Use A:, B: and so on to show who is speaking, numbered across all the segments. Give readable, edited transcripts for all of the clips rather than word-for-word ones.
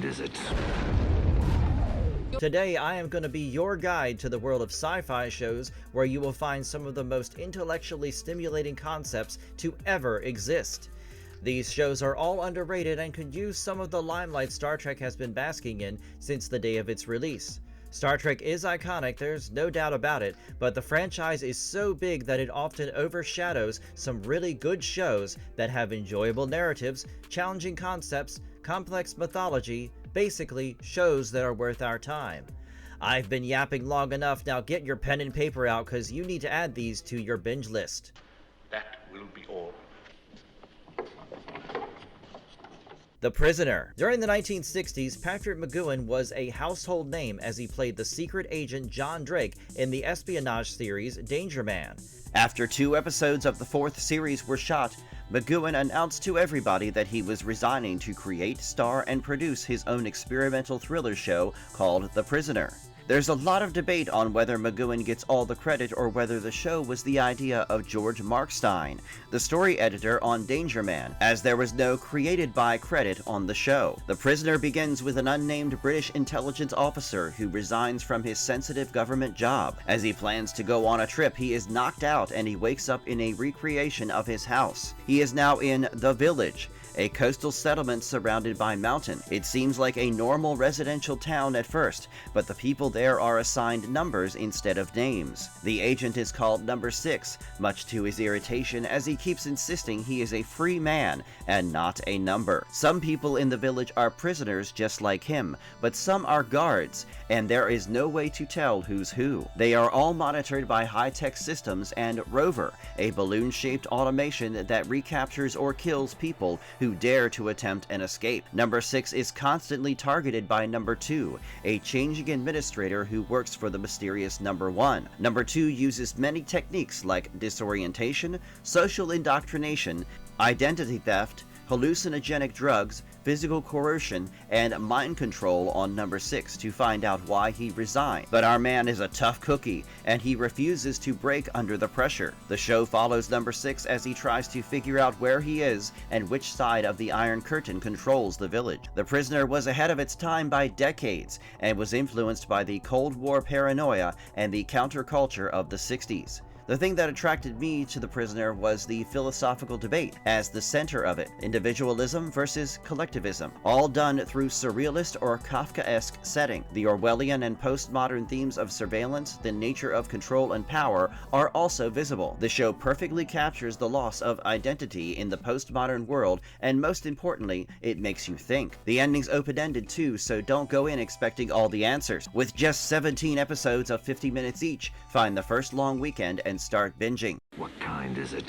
A: kind is it?
B: Today, I am going to be your guide to the world of sci-fi shows where you will find some of the most intellectually stimulating concepts to ever exist. These shows are all underrated and could use some of the limelight Star Trek has been basking in since the day of its release. Star Trek is iconic, there's no doubt about it, but the franchise is so big that it often overshadows some really good shows that have enjoyable narratives, challenging concepts, complex mythology, basically shows that are worth our time. I've been yapping long enough, now get your pen and paper out because you need to add these to your binge list.
A: That will be all.
B: The Prisoner. During the 1960s, Patrick McGoohan was a household name as he played the secret agent John Drake in the espionage series Danger Man. After 2 episodes of the 4th series were shot, McGoohan announced to everybody that he was resigning to create, star, and produce his own experimental thriller show called The Prisoner. There's a lot of debate on whether McGoohan gets all the credit or whether the show was the idea of George Markstein, the story editor on Danger Man, as there was no created by credit on the show. The Prisoner begins with an unnamed British intelligence officer who resigns from his sensitive government job. As he plans to go on a trip, he is knocked out and he wakes up in a recreation of his house. He is now in The Village, a coastal settlement surrounded by mountain. It seems like a normal residential town at first, but the people there are assigned numbers instead of names. The agent is called Number 6, much to his irritation as he keeps insisting he is a free man and not a number. Some people in the village are prisoners just like him, but some are guards, and there is no way to tell who's who. They are all monitored by high-tech systems and Rover, a balloon-shaped automation that recaptures or kills people who dare to attempt an escape. Number 6 is constantly targeted by Number 2, a changing administrator who works for the mysterious Number 1. Number 2 uses many techniques like disorientation, social indoctrination, identity theft, hallucinogenic drugs, physical coercion, and mind control on Number 6 to find out why he resigned. But our man is a tough cookie, and he refuses to break under the pressure. The show follows Number 6 as he tries to figure out where he is and which side of the Iron Curtain controls the village. The Prisoner was ahead of its time by decades, and was influenced by the Cold War paranoia and the counterculture of the 60s. The thing that attracted me to The Prisoner was the philosophical debate as the center of it, individualism versus collectivism, all done through surrealist or Kafkaesque setting. The Orwellian and postmodern themes of surveillance, the nature of control and power are also visible. The show perfectly captures the loss of identity in the postmodern world, and most importantly, it makes you think. The ending's open-ended too, so don't go in expecting all the answers. With just 17 episodes of 50 minutes each, find the first long weekend and start binging.
A: What kind is it?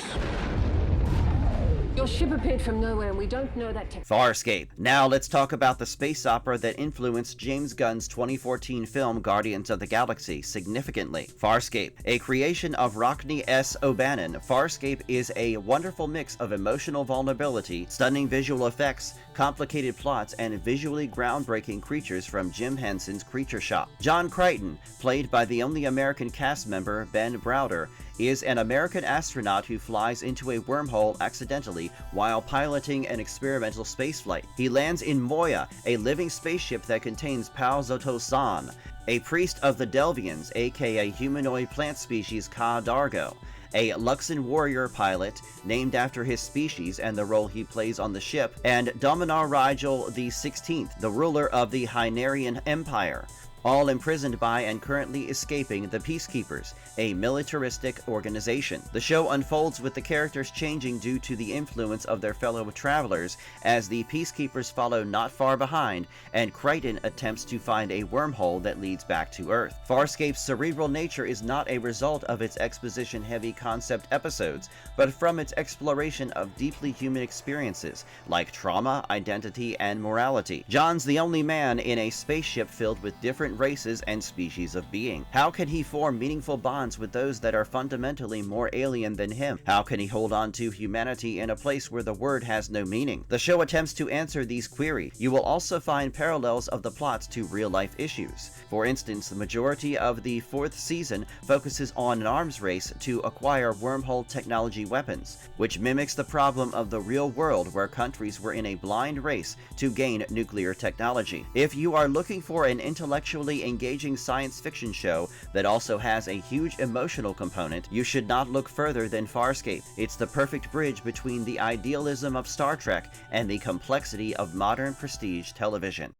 C: Your ship appeared from nowhere and we don't know that
B: Farscape. Now let's talk about the space opera that influenced James Gunn's 2014 film Guardians of the Galaxy significantly. Farscape. A creation of Rockne S. O'Bannon, Farscape is a wonderful mix of emotional vulnerability, stunning visual effects, complicated plots, and visually groundbreaking creatures from Jim Henson's Creature Shop. John Crichton, played by the only American cast member, Ben Browder, is an American astronaut who flies into a wormhole accidentally while piloting an experimental spaceflight. He lands in Moya, a living spaceship that contains Pal Zoto-san, a priest of the Delvians, aka humanoid plant species Ka Dargo, a Luxan warrior pilot named after his species and the role he plays on the ship, and Dominar Rigel the 16th, the ruler of the Hynerian Empire, all imprisoned by and currently escaping the Peacekeepers, a militaristic organization. The show unfolds with the characters changing due to the influence of their fellow travelers as the Peacekeepers follow not far behind, and Crichton attempts to find a wormhole that leads back to Earth. Farscape's cerebral nature is not a result of its exposition-heavy concept episodes, but from its exploration of deeply human experiences, like trauma, identity, and morality. John's the only man in a spaceship filled with different different races and species of being? How can he form meaningful bonds with those that are fundamentally more alien than him? How can he hold on to humanity in a place where the word has no meaning? The show attempts to answer these queries. You will also find parallels of the plots to real-life issues. For instance, the majority of the 4th season focuses on an arms race to acquire wormhole technology weapons, which mimics the problem of the real world where countries were in a blind race to gain nuclear technology. If you are looking for an intellectually engaging science fiction show that also has a huge emotional component, you should not look further than Farscape. It's the perfect bridge between the idealism of Star Trek and the complexity of modern prestige television.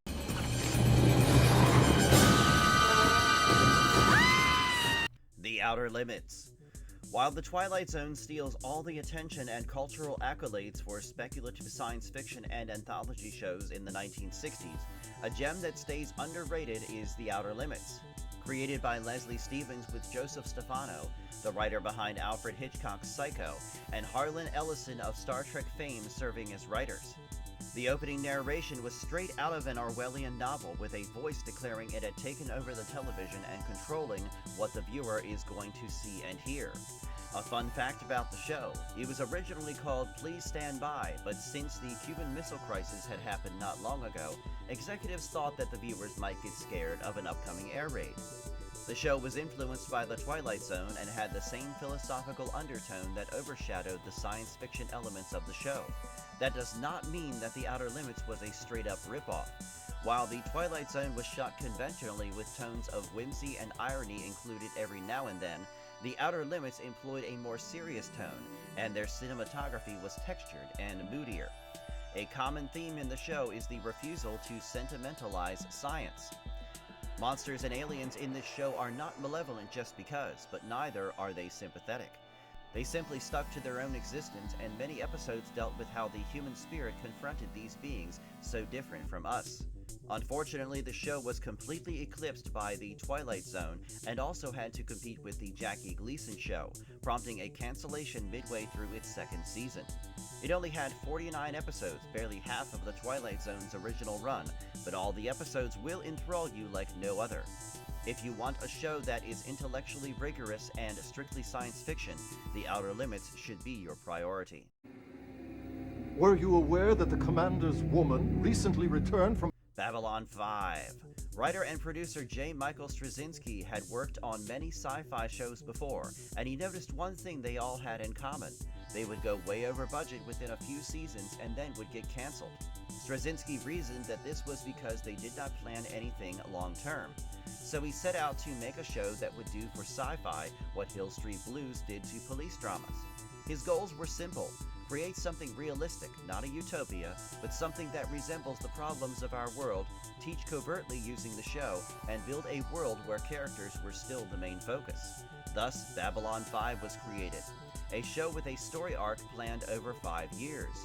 B: The Outer Limits. While The Twilight Zone steals all the attention and cultural accolades for speculative science fiction and anthology shows in the 1960s, a gem that stays underrated is The Outer Limits. Created by Leslie Stevens with Joseph Stefano, the writer behind Alfred Hitchcock's Psycho, and Harlan Ellison of Star Trek fame serving as writers. The opening narration was straight out of an Orwellian novel, with a voice declaring it had taken over the television and controlling what the viewer is going to see and hear. A fun fact about the show, it was originally called Please Stand By, but since the Cuban Missile Crisis had happened not long ago, executives thought that the viewers might get scared of an upcoming air raid. The show was influenced by The Twilight Zone and had the same philosophical undertone that overshadowed the science fiction elements of the show. That does not mean that The Outer Limits was a straight-up ripoff. While The Twilight Zone was shot conventionally with tones of whimsy and irony included every now and then, The Outer Limits employed a more serious tone, and their cinematography was textured and moodier. A common theme in the show is the refusal to sentimentalize science. Monsters and aliens in this show are not malevolent just because, but neither are they sympathetic. They simply stuck to their own existence, and many episodes dealt with how the human spirit confronted these beings so different from us. Unfortunately, the show was completely eclipsed by The Twilight Zone and also had to compete with The Jackie Gleason Show, prompting a cancellation midway through its 2nd season. It only had 49 episodes, barely half of The Twilight Zone's original run, but all the episodes will enthrall you like no other. If you want a show that is intellectually rigorous and strictly science fiction, The Outer Limits should be your priority.
D: Were you aware that the commander's woman recently returned from
B: Babylon 5. Writer and producer J. Michael Straczynski had worked on many sci-fi shows before, and he noticed one thing they all had in common. They would go way over budget within a few seasons and then would get canceled. Straczynski reasoned that this was because they did not plan anything long-term. So he set out to make a show that would do for sci-fi what Hill Street Blues did to police dramas. His goals were simple: create something realistic, not a utopia, but something that resembles the problems of our world, teach covertly using the show, and build a world where characters were still the main focus. Thus, Babylon 5 was created, a show with a story arc planned over 5 years.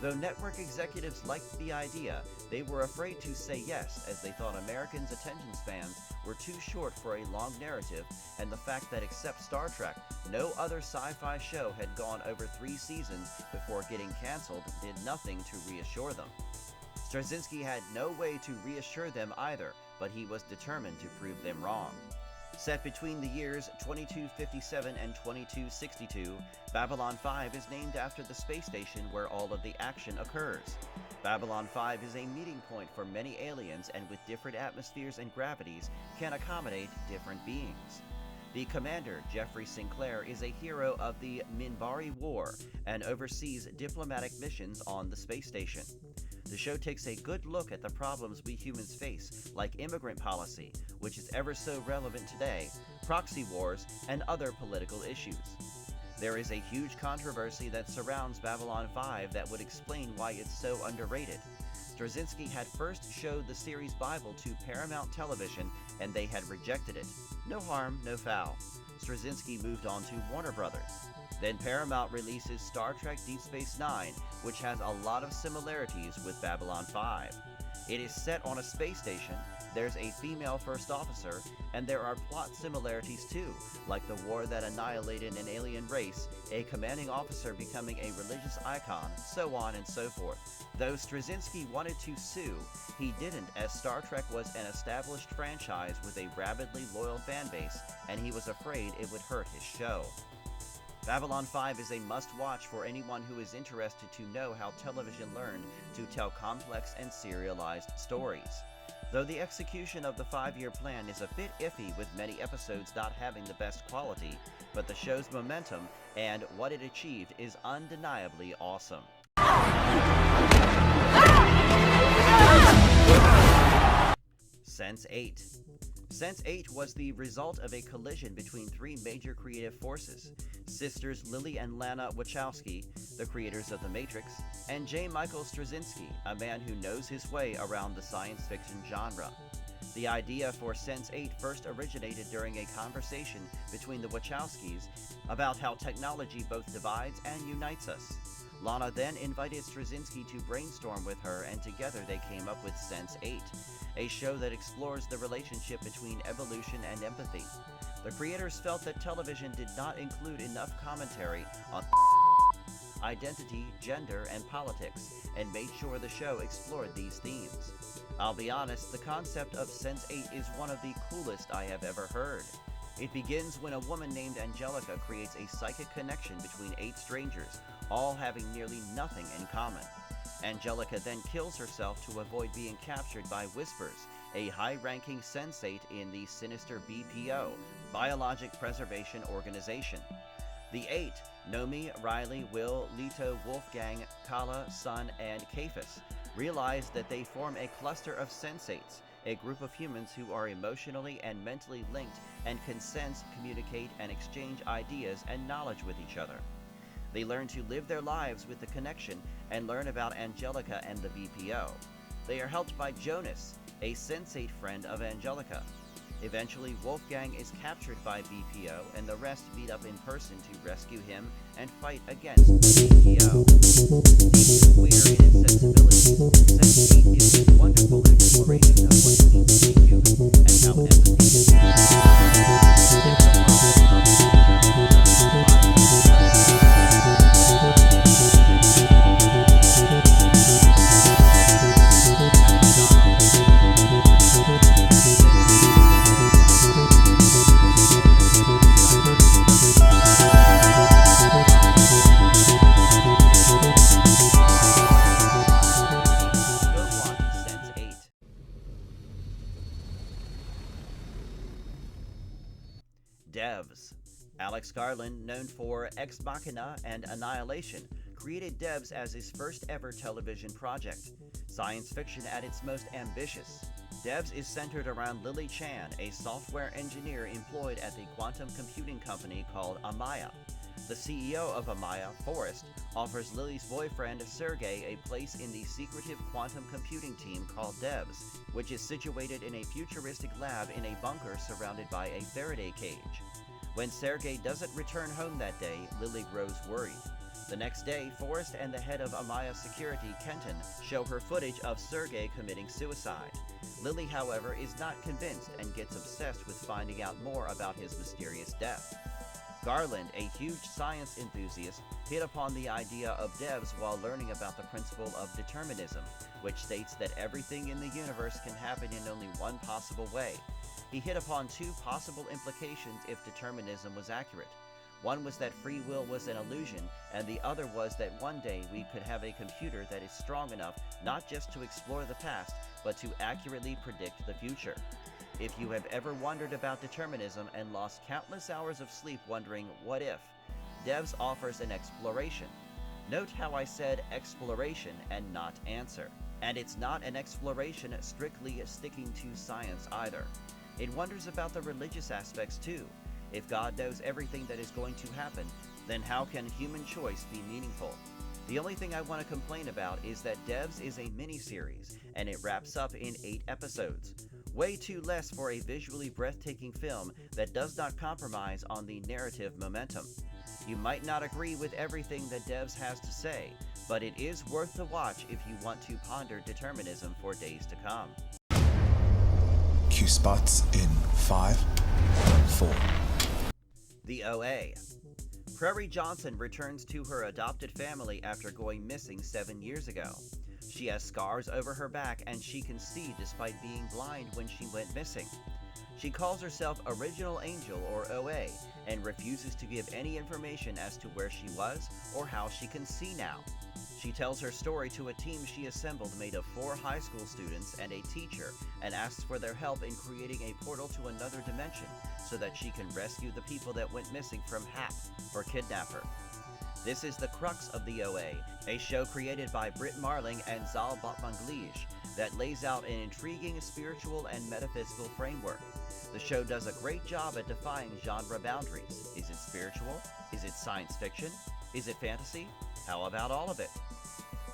B: Though network executives liked the idea, they were afraid to say yes, as they thought Americans' attention spans were too short for a long narrative, and the fact that except Star Trek, no other sci-fi show had gone over 3 seasons before getting canceled did nothing to reassure them. Straczynski had no way to reassure them either, but he was determined to prove them wrong. Set between the years 2257 and 2262, Babylon 5 is named after the space station where all of the action occurs. Babylon 5 is a meeting point for many aliens, and with different atmospheres and gravities can accommodate different beings. The commander, Jeffrey Sinclair, is a hero of the Minbari War and oversees diplomatic missions on the space station. The show takes a good look at the problems we humans face, like immigrant policy, which is ever so relevant today, proxy wars, and other political issues. There is a huge controversy that surrounds Babylon 5 that would explain why it's so underrated. Straczynski had first showed the series Bible to Paramount Television, and they had rejected it. No harm, no foul. Straczynski moved on to Warner Brothers. Then Paramount releases Star Trek Deep Space Nine, which has a lot of similarities with Babylon 5. It is set on a space station, there's a female first officer, and there are plot similarities too, like the war that annihilated an alien race, a commanding officer becoming a religious icon, so on and so forth. Though Straczynski wanted to sue, he didn't, as Star Trek was an established franchise with a rabidly loyal fan base, and he was afraid it would hurt his show. Babylon 5 is a must-watch for anyone who is interested to know how television learned to tell complex and serialized stories. Though the execution of the 5-year plan is a bit iffy with many episodes not having the best quality, but the show's momentum and what it achieved is undeniably awesome. Sense8. Sense8 was the result of a collision between three major creative forces: sisters Lily and Lana Wachowski, the creators of The Matrix, and J. Michael Straczynski, a man who knows his way around the science fiction genre. The idea for Sense8 first originated during a conversation between the Wachowskis about how technology both divides and unites us. Lana then invited Straczynski to brainstorm with her, and together they came up with Sense8, a show that explores the relationship between evolution and empathy. The creators felt that television did not include enough commentary on identity, gender, and politics, and made sure the show explored these themes. I'll be honest, the concept of Sense8 is one of the coolest I have ever heard. It begins when a woman named Angelica creates a psychic connection between 8 strangers, all having nearly nothing in common. Angelica then kills herself to avoid being captured by Whispers, a high-ranking sensate in the sinister BPO, Biologic Preservation Organization. The 8, Nomi, Riley, Will, Leto, Wolfgang, Kala, Sun, and Cephas, realize that they form a cluster of sensates, a group of humans who are emotionally and mentally linked and can sense, communicate, and exchange ideas and knowledge with each other. They learn to live their lives with the connection and learn about Angelica and the BPO. They are helped by Jonas, a sensate friend of Angelica. Eventually, Wolfgang is captured by BPO, and the rest meet up in person to rescue him and fight against the BPO. Deeply queer in its sensibilities, Sense8 is a wonderful exploration of what it means to be human and how empathy is Devs. Alex Garland, known for Ex Machina and Annihilation, created Devs as his first ever television project. Science fiction at its most ambitious. Devs is centered around Lily Chan, a software engineer employed at the quantum computing company called Amaya. The CEO of Amaya, Forrest, offers Lily's boyfriend, Sergey, a place in the secretive quantum computing team called Devs, which is situated in a futuristic lab in a bunker surrounded by a Faraday cage. When Sergey doesn't return home that day, Lily grows worried. The next day, Forrest and the head of Amaya Security, Kenton, show her footage of Sergey committing suicide. Lily, however, is not convinced and gets obsessed with finding out more about his mysterious death. Garland, a huge science enthusiast, hit upon the idea of Devs while learning about the principle of determinism, which states that everything in the universe can happen in only one possible way. He hit upon 2 possible implications if determinism was accurate. One was that free will was an illusion, and the other was that one day we could have a computer that is strong enough not just to explore the past, but to accurately predict the future. If you have ever wondered about determinism and lost countless hours of sleep wondering what if, Devs offers an exploration. Note how I said exploration and not answer. And it's not an exploration strictly sticking to science either. It wonders about the religious aspects too. If God knows everything that is going to happen, then how can human choice be meaningful? The only thing I want to complain about is that Devs is a miniseries, and it wraps up in 8 episodes. Way too less for a visually breathtaking film that does not compromise on the narrative momentum. You might not agree with everything that Devs has to say, but it is worth the watch if you want to ponder determinism for days to come.
E: Cue spots in 5, 4.
B: The OA. Prairie Johnson returns to her adopted family after going missing 7 years ago. She has scars over her back and she can see despite being blind when she went missing. She calls herself Original Angel, or OA, and refuses to give any information as to where she was or how she can see now. She tells her story to a team she assembled made of 4 high school students and a teacher, and asks for their help in creating a portal to another dimension so that she can rescue the people that went missing from Hap, or kidnap her. This is the crux of the OA, a show created by Britt Marling and Zal Batmanglij that lays out an intriguing spiritual and metaphysical framework. The show does a great job at defying genre boundaries. Is it spiritual? Is it science fiction? Is it fantasy? How about all of it?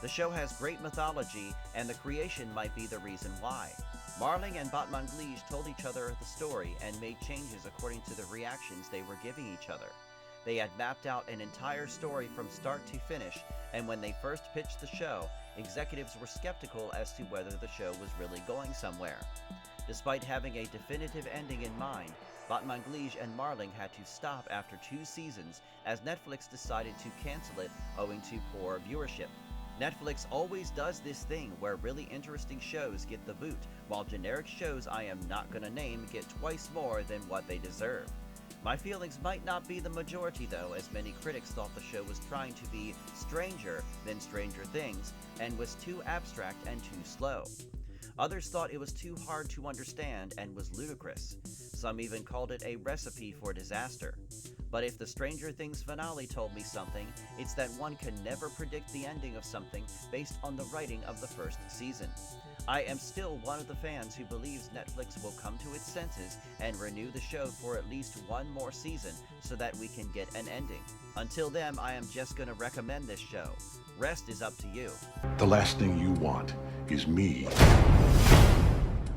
B: The show has great mythology, and the creation might be the reason why. Marling and Batmanglij told each other the story and made changes according to the reactions they were giving each other. They had mapped out an entire story from start to finish, and when they first pitched the show, executives were skeptical as to whether the show was really going somewhere. Despite having a definitive ending in mind, Batmanglij and Marling had to stop after 2 seasons as Netflix decided to cancel it owing to poor viewership. Netflix always does this thing where really interesting shows get the boot, while generic shows I am not gonna name get twice more than what they deserve. My feelings might not be the majority though, as many critics thought the show was trying to be stranger than Stranger Things and was too abstract and too slow. Others thought it was too hard to understand and was ludicrous. Some even called it a recipe for disaster. But if the Stranger Things finale told me something, it's that one can never predict the ending of something based on the writing of the first season. I am still one of the fans who believes Netflix will come to its senses and renew the show for at least 1 more season so that we can get an ending. Until then, I am just gonna recommend this show. Rest is up to you.
F: The last thing you want is me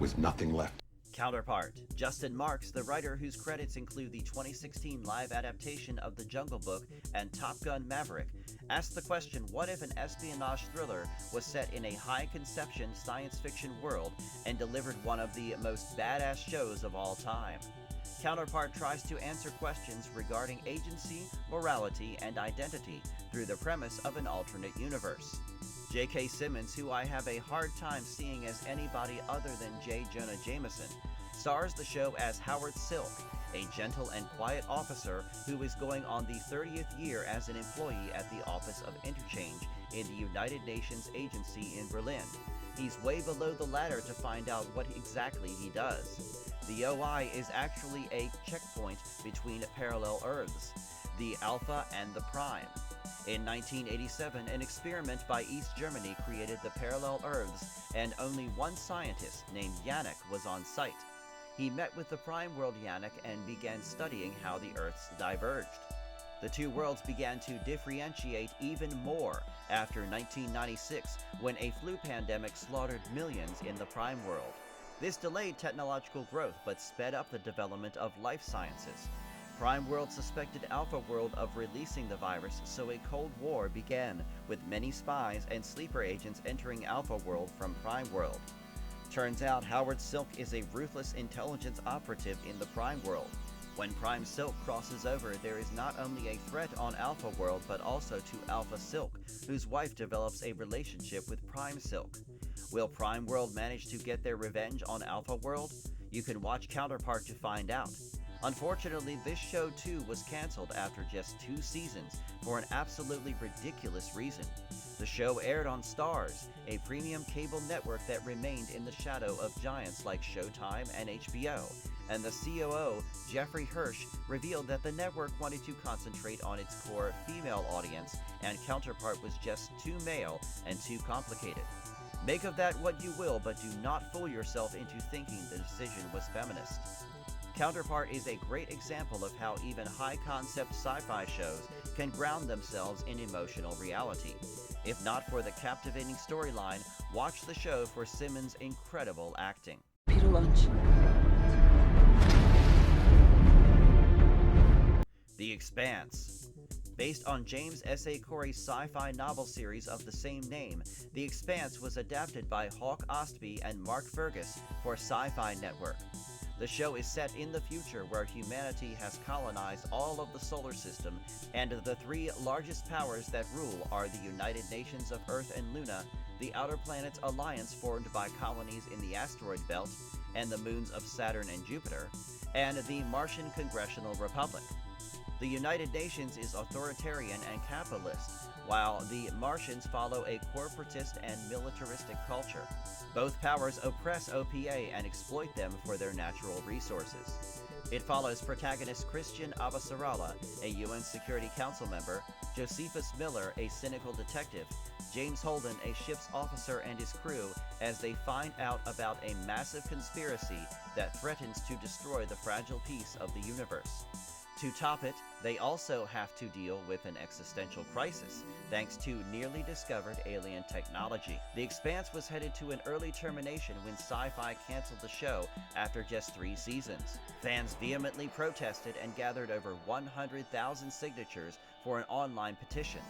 F: with nothing left.
B: Counterpart. Justin Marks, the writer whose credits include the 2016 live adaptation of The Jungle Book and Top Gun: Maverick, asked the question, what if an espionage thriller was set in a high-conception science fiction world and delivered one of the most badass shows of all time? Counterpart tries to answer questions regarding agency, morality, and identity through the premise of an alternate universe. J.K. Simmons, who I have a hard time seeing as anybody other than J. Jonah Jameson, stars the show as Howard Silk, a gentle and quiet officer who is going on the 30th year as an employee at the Office of Interchange in the United Nations Agency in Berlin. He's way below the ladder to find out what exactly he does. The OI is actually a checkpoint between parallel Earths, the Alpha and the Prime. In 1987, an experiment by East Germany created the parallel Earths, and only one scientist named Yannick was on site. He met with the Prime World Yannick and began studying how the Earths diverged. The 2 worlds began to differentiate even more after 1996, when a flu pandemic slaughtered millions in the Prime World. This delayed technological growth but sped up the development of life sciences. Prime World suspected Alpha World of releasing the virus, so a Cold War began, with many spies and sleeper agents entering Alpha World from Prime World. Turns out Howard Silk is a ruthless intelligence operative in the Prime World. When Prime Silk crosses over, there is not only a threat on Alpha World, but also to Alpha Silk, whose wife develops a relationship with Prime Silk. Will Prime World manage to get their revenge on Alpha World? You can watch Counterpart to find out. Unfortunately, this show too was cancelled after just 2 seasons for an absolutely ridiculous reason. The show aired on Starz, a premium cable network that remained in the shadow of giants like Showtime and HBO, and the COO, Jeffrey Hirsch, revealed that the network wanted to concentrate on its core female audience, and Counterpart was just too male and too complicated. Make of that what you will, but do not fool yourself into thinking the decision was feminist. Counterpart is a great example of how even high-concept sci-fi shows can ground themselves in emotional reality. If not for the captivating storyline, watch the show for Simmons' incredible acting.
C: Peter lunch.
B: The Expanse. Based on James S. A. Corey's sci-fi novel series of the same name, The Expanse was adapted by Hawk Ostby and Mark Fergus for Sci-Fi Network. The show is set in the future where humanity has colonized all of the solar system, and the three largest powers that rule are the United Nations of Earth and Luna, the Outer Planets Alliance formed by colonies in the asteroid belt and the moons of Saturn and Jupiter, and the Martian Congressional Republic. The United Nations is authoritarian and capitalist, while the Martians follow a corporatist and militaristic culture. Both powers oppress OPA and exploit them for their natural resources. It follows protagonist Christian Avasarala, a UN Security Council member, Josephus Miller, a cynical detective, James Holden, a ship's officer, and his crew as they find out about a massive conspiracy that threatens to destroy the fragile peace of the universe. To top it, they also have to deal with an existential crisis, thanks to nearly discovered alien technology. The Expanse was headed to an early termination when Sci-Fi canceled the show after just 3 seasons. Fans vehemently protested and gathered over 100,000 signatures for an online petition.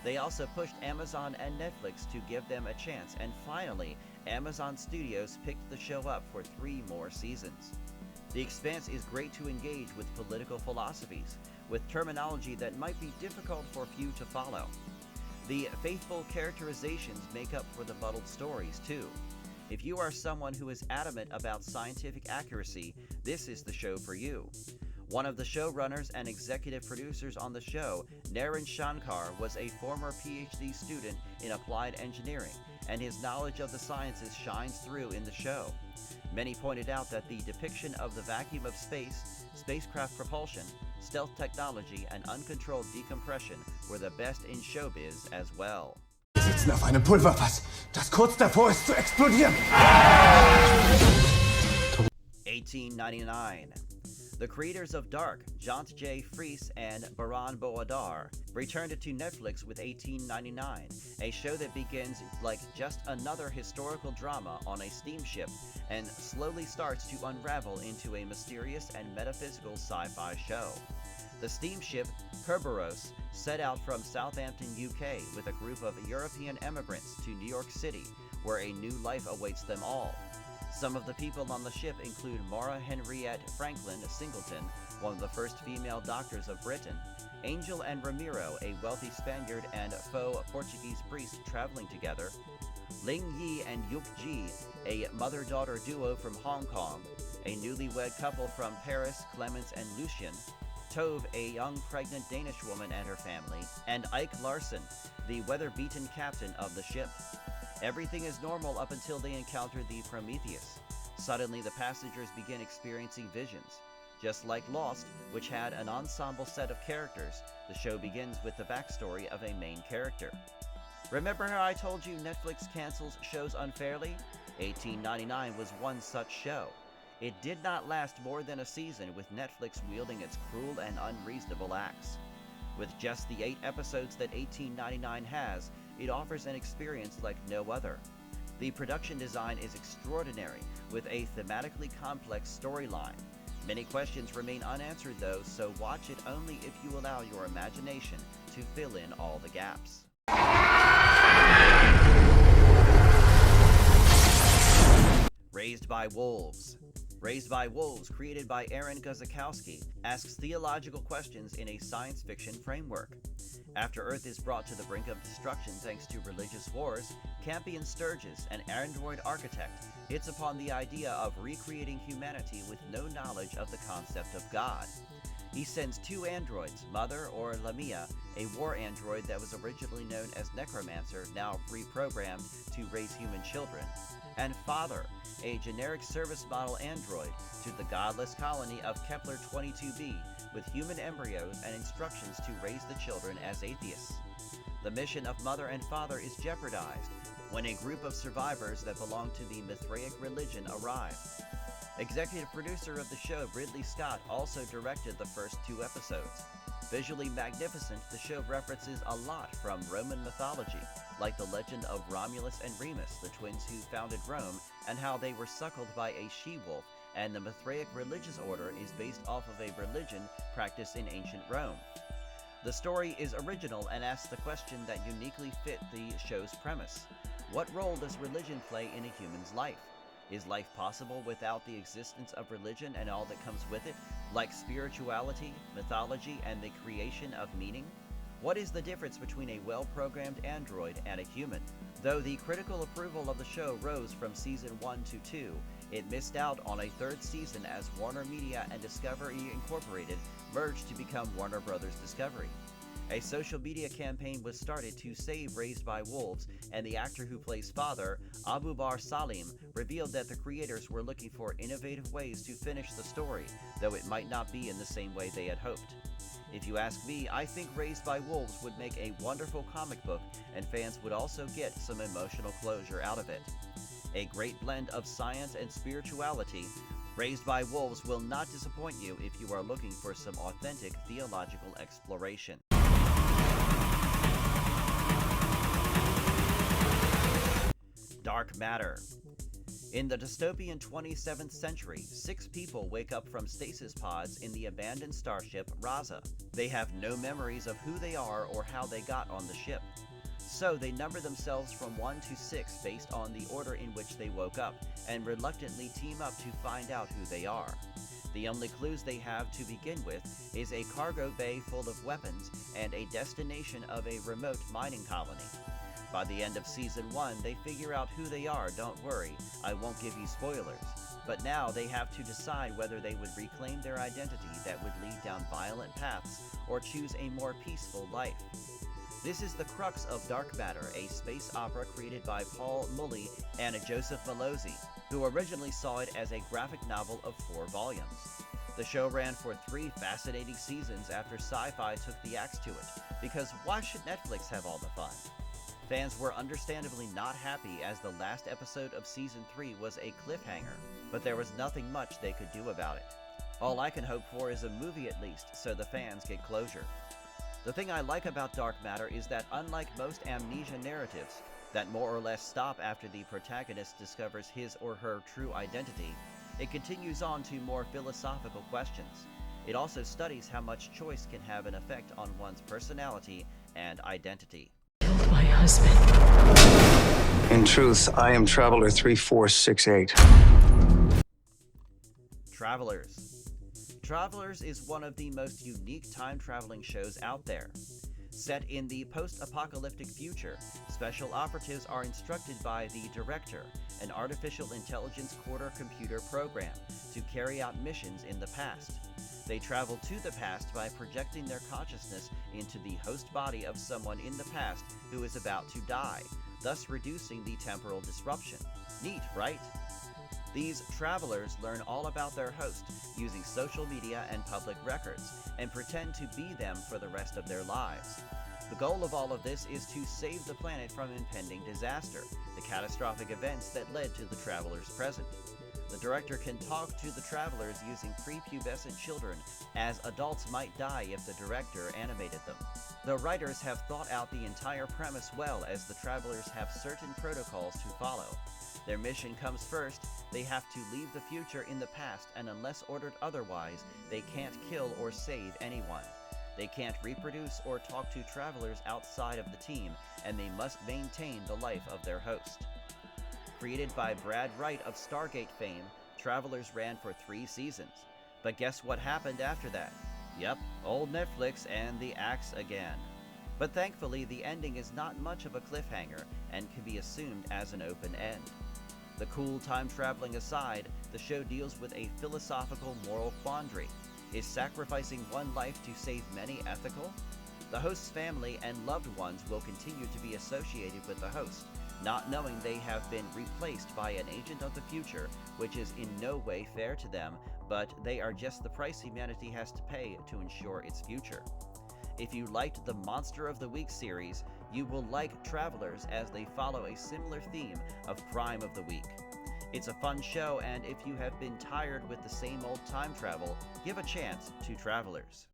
B: They also pushed Amazon and Netflix to give them a chance, and finally, Amazon Studios picked the show up for 3 more seasons. The Expanse is great to engage with political philosophies, with terminology that might be difficult for few to follow. The faithful characterizations make up for the muddled stories, too. If you are someone who is adamant about scientific accuracy, this is the show for you. One of the showrunners and executive producers on the show, Naren Shankar, was a former PhD student in applied engineering, and his knowledge of the sciences shines through in the show. Many pointed out that the depiction of the vacuum of space, spacecraft propulsion, stealth technology, and uncontrolled decompression were the best in showbiz as well.
E: Wir sitzen auf einem Pulverfass, das kurz davor ist zu explodieren.
B: 1899. The creators of Dark, Jant J. Fries and Baran Boadar, returned to Netflix with 1899, a show that begins like just another historical drama on a steamship and slowly starts to unravel into a mysterious and metaphysical sci-fi show. The steamship Kerberos set out from Southampton, UK with a group of European emigrants to New York City, where a new life awaits them all. Some of the people on the ship include Maura Henriette Franklin Singleton, one of the first female doctors of Britain, Angel and Ramiro, a wealthy Spaniard and faux Portuguese priest traveling together, Ling Yi and Yuk Ji, a mother-daughter duo from Hong Kong, a newlywed couple from Paris, Clemens and Lucien, Tove, a young pregnant Danish woman and her family, and Ike Larson, the weather-beaten captain of the ship. Everything is normal up until they encounter the Prometheus. Suddenly, the passengers begin experiencing visions. Just like Lost, which had an ensemble set of characters, the show begins with the backstory of a main character. Remember how I told you Netflix cancels shows unfairly? 1899 was one such show. It did not last more than a season, with Netflix wielding its cruel and unreasonable acts. With just the 8 episodes that 1899 has, it offers an experience like no other. The production design is extraordinary, with a thematically complex storyline. Many questions remain unanswered though, so watch it only if you allow your imagination to fill in all the gaps. Raised by Wolves. Raised by Wolves, created by Aaron Guzikowski, asks theological questions in a science fiction framework. After Earth is brought to the brink of destruction thanks to religious wars, Campion Sturgis, an android architect, hits upon the idea of recreating humanity with no knowledge of the concept of God. He sends 2 androids, Mother, or Lamia, a war android that was originally known as Necromancer, now reprogrammed to raise human children, and Father, a generic service model android, to the godless colony of Kepler 22b, with human embryos and instructions to raise the children as atheists. The mission of Mother and Father is jeopardized when a group of survivors that belong to the Mithraic religion arrive. Executive producer of the show, Ridley Scott, also directed the first 2 episodes. Visually magnificent, the show references a lot from Roman mythology, like the legend of Romulus and Remus, the twins who founded Rome, and how they were suckled by a she-wolf, and the Mithraic religious order is based off of a religion practiced in ancient Rome. The story is original and asks the question that uniquely fit the show's premise. What role does religion play in a human's life? Is life possible without the existence of religion and all that comes with it, like spirituality, mythology, and the creation of meaning? What is the difference between a well-programmed android and a human? Though the critical approval of the show rose from season 1 to 2, it missed out on a third season as Warner Media and Discovery Incorporated merged to become Warner Brothers Discovery. A social media campaign was started to save Raised by Wolves, and the actor who plays Father, Abubar Salim, revealed that the creators were looking for innovative ways to finish the story, though it might not be in the same way they had hoped. If you ask me, I think Raised by Wolves would make a wonderful comic book, and fans would also get some emotional closure out of it. A great blend of science and spirituality, Raised by Wolves will not disappoint you if you are looking for some authentic theological exploration. Dark matter. In the dystopian 27th century, 6 people wake up from stasis pods in the abandoned starship Raza. They have no memories of who they are or how they got on the ship. So they number themselves from 1 to 6 based on the order in which they woke up, and reluctantly team up to find out who they are. The only clues they have to begin with is a cargo bay full of weapons and a destination of a remote mining colony. By the end of Season 1, they figure out who they are. Don't worry, I won't give you spoilers. But now they have to decide whether they would reclaim their identity that would lead down violent paths or choose a more peaceful life. This is the crux of Dark Matter, a space opera created by Paul Mully and Joseph Malozzi, who originally saw it as a graphic novel of 4 volumes. The show ran for 3 fascinating seasons after Sci-Fi took the axe to it, because why should Netflix have all the fun? Fans were understandably not happy as the last episode of Season 3 was a cliffhanger, but there was nothing much they could do about it. All I can hope for is a movie at least, so the fans get closure. The thing I like about Dark Matter is that unlike most amnesia narratives, that more or less stop after the protagonist discovers his or her true identity, it continues on to more philosophical questions. It also studies how much choice can have an effect on one's personality and identity.
G: My husband.
E: In truth, I am Traveler 3468.
B: Travelers. Travelers is one of the most unique time-traveling shows out there. Set in the post-apocalyptic future, special operatives are instructed by the Director, an artificial intelligence quarter computer program, to carry out missions in the past. They travel to the past by projecting their consciousness into the host body of someone in the past who is about to die, thus reducing the temporal disruption. Neat, right? These travelers learn all about their host using social media and public records, and pretend to be them for the rest of their lives. The goal of all of this is to save the planet from impending disaster, the catastrophic events that led to the travelers' present. The director can talk to the travelers using prepubescent children, as adults might die if the director animated them. The writers have thought out the entire premise well, as the travelers have certain protocols to follow. Their mission comes first. They have to leave the future in the past, and unless ordered otherwise, they can't kill or save anyone. They can't reproduce or talk to travelers outside of the team, and they must maintain the life of their host. Created by Brad Wright of Stargate fame, Travelers ran for 3 seasons. But guess what happened after that? Yep, old Netflix and the axe again. But thankfully, the ending is not much of a cliffhanger and can be assumed as an open end. The cool time traveling aside, the show deals with a philosophical moral quandary. Is sacrificing one life to save many ethical? The host's family and loved ones will continue to be associated with the host, not knowing they have been replaced by an agent of the future, which is in no way fair to them, but they are just the price humanity has to pay to ensure its future. If you liked the Monster of the Week series, you will like Travelers, as they follow a similar theme of Crime of the Week. It's a fun show, and if you have been tired with the same old time travel, give a chance to Travelers.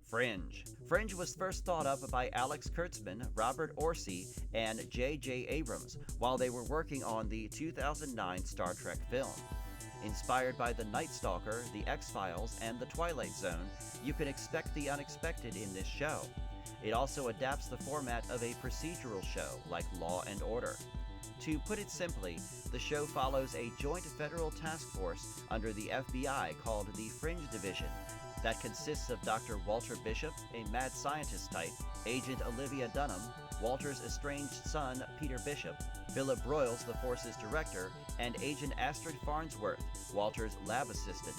B: Fringe. Fringe was first thought up by Alex Kurtzman, Robert Orci, and J.J. Abrams while they were working on the 2009 Star Trek film. Inspired by The Night Stalker, The X-Files, and The Twilight Zone, you can expect the unexpected in this show. It also adapts the format of a procedural show like Law and Order. To put it simply, the show follows a joint federal task force under the FBI called the Fringe Division that consists of Dr. Walter Bishop, a mad scientist type, Agent Olivia Dunham, Walter's estranged son Peter Bishop, Philip Broyles, the force's director, and Agent Astrid Farnsworth, Walter's lab assistant.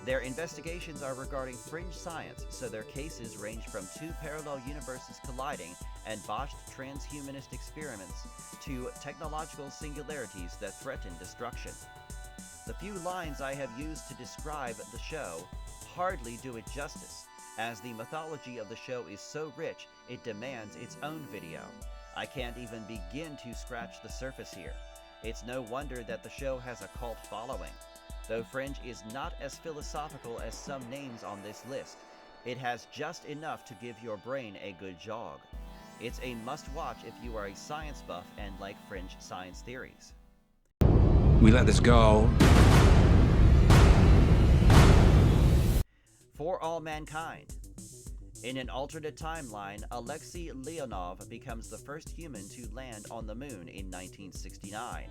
B: Their investigations are regarding fringe science, so their cases range from two parallel universes colliding and botched transhumanist experiments to technological singularities that threaten destruction. The few lines I have used to describe the show hardly do it justice, as the mythology of the show is so rich it demands its own video. I can't even begin to scratch the surface here. It's no wonder that the show has a cult following. Though Fringe is not as philosophical as some names on this list, it has just enough to give your brain a good jog. It's a must-watch if you are a science buff and like Fringe science theories.
G: We let this go.
B: For All Mankind. In an alternate timeline, Alexei Leonov becomes the first human to land on the moon in 1969.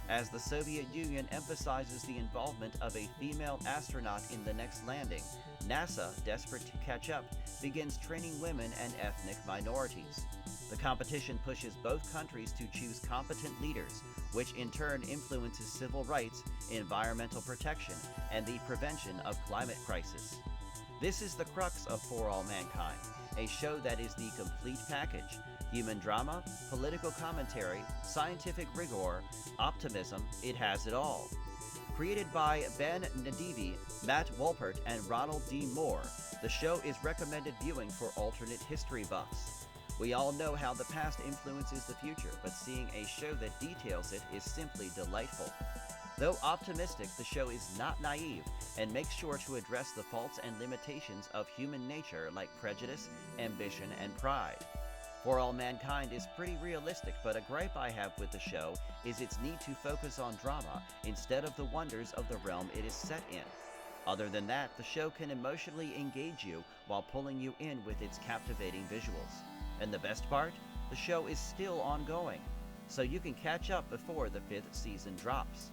B: As the Soviet Union emphasizes the involvement of a female astronaut in the next landing, NASA, desperate to catch up, begins training women and ethnic minorities. The competition pushes both countries to choose competent leaders, which in turn influences civil rights, environmental protection, and the prevention of climate crisis. This is the crux of For All Mankind, a show that is the complete package: human drama, political commentary, scientific rigor, optimism, it has it all. Created by Ben Nadivi, Matt Wolpert, and Ronald D. Moore, the show is recommended viewing for alternate history buffs. We all know how the past influences the future, but seeing a show that details it is simply delightful. Though optimistic, the show is not naive and makes sure to address the faults and limitations of human nature like prejudice, ambition, and pride. For All Mankind is pretty realistic, but a gripe I have with the show is its need to focus on drama instead of the wonders of the realm it is set in. Other than that, the show can emotionally engage you while pulling you in with its captivating visuals. And the best part? The show is still ongoing, so you can catch up before the 5th season drops.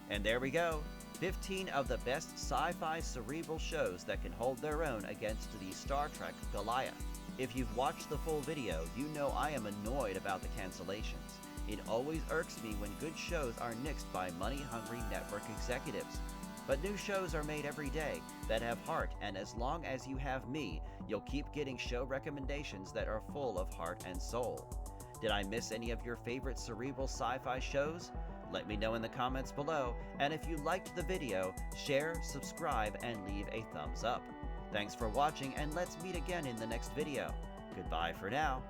B: And there we go, 15 of the best sci-fi cerebral shows that can hold their own against the Star Trek Goliath. If you've watched the full video, you know I am annoyed about the cancellations. It always irks me when good shows are nixed by money-hungry network executives. But new shows are made every day that have heart, and as long as you have me, you'll keep getting show recommendations that are full of heart and soul. Did I miss any of your favorite cerebral sci-fi shows? Let me know in the comments below, and if you liked the video, share, subscribe, and leave a thumbs up. Thanks for watching, and let's meet again in the next video. Goodbye for now.